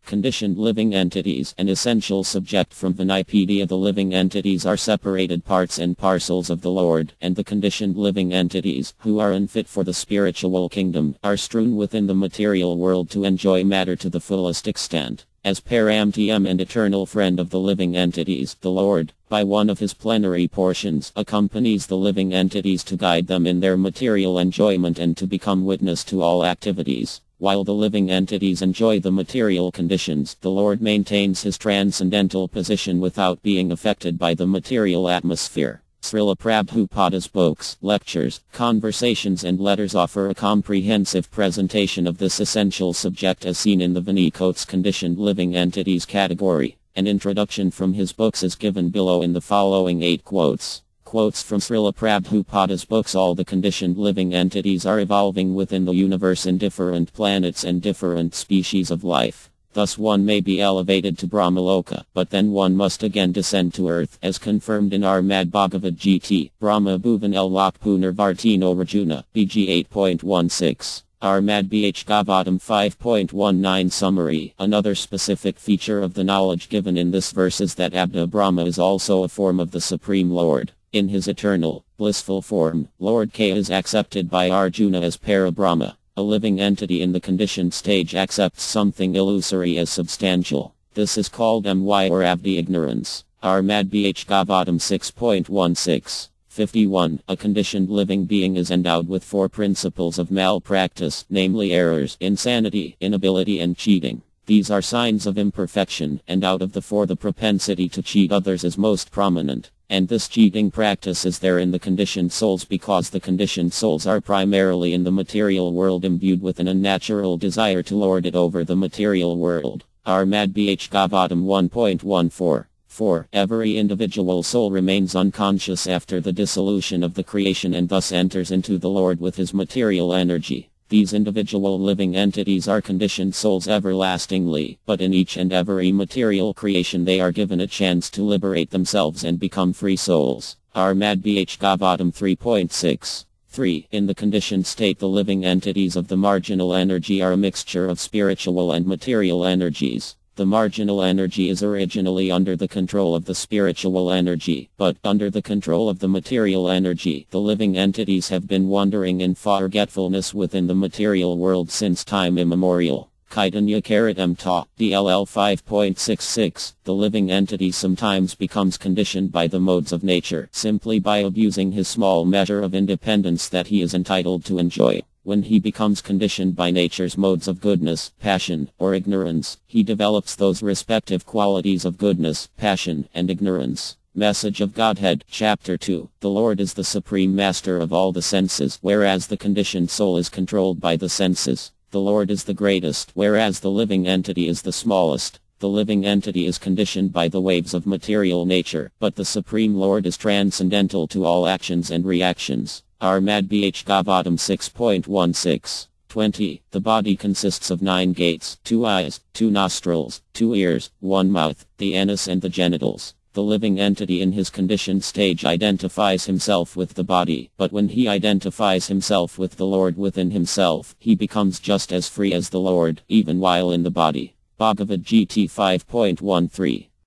Conditioned living entities. An essential subject from Vinipedia. The living entities are separated parts and parcels of the Lord, and the conditioned living entities, who are unfit for the spiritual kingdom, are strewn within the material world to enjoy matter to the fullest extent. As paramtium and eternal friend of the living entities, the Lord, by one of his plenary portions, accompanies the living entities to guide them in their material enjoyment and to become witness to all activities. While the living entities enjoy the material conditions, the Lord maintains his transcendental position without being affected by the material atmosphere. Srila Prabhupada's books, lectures, conversations and letters offer a comprehensive presentation of this essential subject as seen in the Vinikote's conditioned living entities category. An introduction from his books is given below in the following 8 quotes. Quotes from Srila Prabhupada's books. All the conditioned living entities are evolving within the universe in different planets and different species of life. Thus one may be elevated to Brahmaloka, but then one must again descend to earth, as confirmed in Armad Bhagavad Gita, Brahma Bhuvan El Lokpunar Vartino Rajuna, BG 8.16. Armad Bh Gavatam 5.19 Summary. Another specific feature of the knowledge given in this verse is that Abda Brahma is also a form of the Supreme Lord. In his eternal, blissful form, Lord K is accepted by Arjuna as Parabrahma. A living entity in the conditioned stage accepts something illusory as substantial. This is called my or avdi ignorance. Armad Bh Gavatam 6.16. 51. A conditioned living being is endowed with 4 principles of malpractice, namely errors, insanity, inability and cheating. These are signs of imperfection, and out of the 4 the propensity to cheat others is most prominent. And this cheating practice is there in the conditioned souls because the conditioned souls are primarily in the material world imbued with an unnatural desire to lord it over the material world. Armad Bh Gavatam 1.14. 4. Every individual soul remains unconscious after the dissolution of the creation and thus enters into the Lord with his material energy. These individual living entities are conditioned souls everlastingly, but in each and every material creation they are given a chance to liberate themselves and become free souls. Armad Bh Gavatam 3.6. 3. In the conditioned state the living entities of the marginal energy are a mixture of spiritual and material energies. The marginal energy is originally under the control of the spiritual energy, but under the control of the material energy, the living entities have been wandering in forgetfulness within the material world since time immemorial. Kaitanya Karatam Ta, DLL 5.66. The living entity sometimes becomes conditioned by the modes of nature, simply by abusing his small measure of independence that he is entitled to enjoy. When he becomes conditioned by nature's modes of goodness, passion, or ignorance, he develops those respective qualities of goodness, passion, and ignorance. Message of Godhead, Chapter 2. The Lord is the supreme master of all the senses, whereas the conditioned soul is controlled by the senses. The Lord is the greatest, whereas the living entity is the smallest. The living entity is conditioned by the waves of material nature, but the Supreme Lord is transcendental to all actions and reactions. Armad Bh Gavatam 6.16. 20. The body consists of 9 gates, 2 eyes, 2 nostrils, 2 ears, 1 mouth, the anus and the genitals. The living entity in his conditioned stage identifies himself with the body, but when he identifies himself with the Lord within himself, he becomes just as free as the Lord, even while in the body. Bhagavad Gita 5.13.